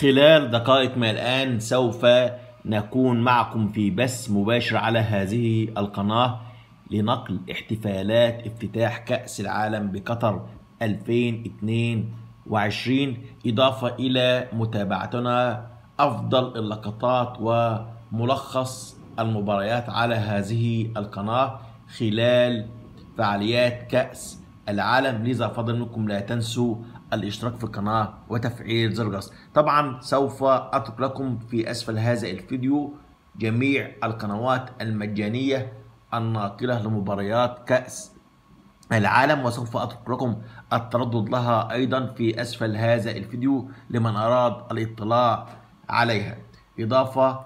خلال دقائق ما الآن سوف نكون معكم في بث مباشر على هذه القناة لنقل احتفالات افتتاح كأس العالم بقطر 2022، إضافة إلى متابعتنا أفضل اللقطات وملخص المباريات على هذه القناة خلال فعاليات كأس العالم. لذا فضل منكم لا تنسوا الاشتراك في القناة وتفعيل زر الجرس. طبعا سوف اترك لكم في اسفل هذا الفيديو جميع القنوات المجانية الناقلة لمباريات كأس العالم، وسوف اترك لكم التردد لها ايضا في اسفل هذا الفيديو لمن اراد الاطلاع عليها. اضافة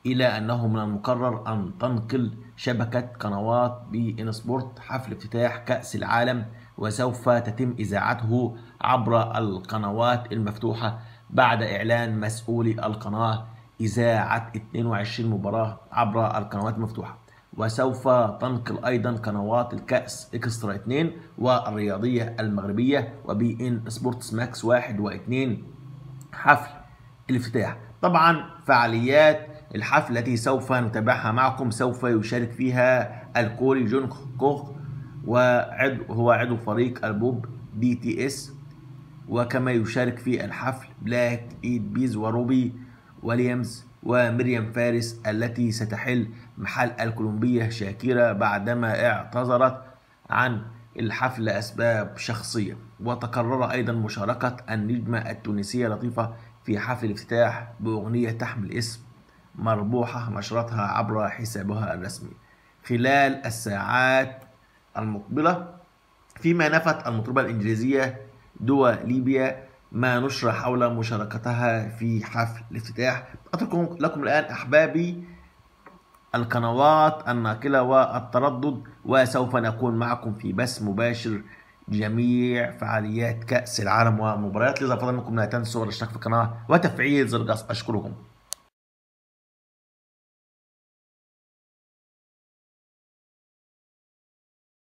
الى انه من المقرر ان تنقل شبكة قنوات بي ان سبورت حفل افتتاح كأس العالم، وسوف تتم اذاعته عبر القنوات المفتوحة بعد اعلان مسؤولي القناة اذاعة 22 مباراة عبر القنوات المفتوحة. وسوف تنقل ايضا قنوات الكأس اكسترا 2 والرياضية المغربية وبي ان سبورتس ماكس 1 و2 حفل الافتتاح. طبعا فعاليات الحفل التي سوف نتابعها معكم سوف يشارك فيها الكوري جون كوخ، وهو عضو فريق البوب بي تي اس، وكما يشارك في الحفل بلاك ايد بيز وروبي ويليامز ومريم فارس التي ستحل محل الكولومبية شاكيرا بعدما اعتذرت عن الحفل لأسباب شخصية. وتقرر أيضا مشاركة النجمة التونسية لطيفة في حفل الافتتاح بأغنية تحمل اسم مربوحة نشرتها عبر حسابها الرسمي خلال الساعات المقبلة، فيما نفت المطربة الإنجليزية دوا ليبيا ما نشر حول مشاركتها في حفل الافتتاح. أترك لكم الآن أحبابي القنوات الناقلة والتردد، وسوف نكون معكم في بث مباشر جميع فعاليات كأس العالم والمباريات. لذا فضل منكم لا تنسوا الاشتراك في القناة وتفعيل زر الجرس. أشكركم.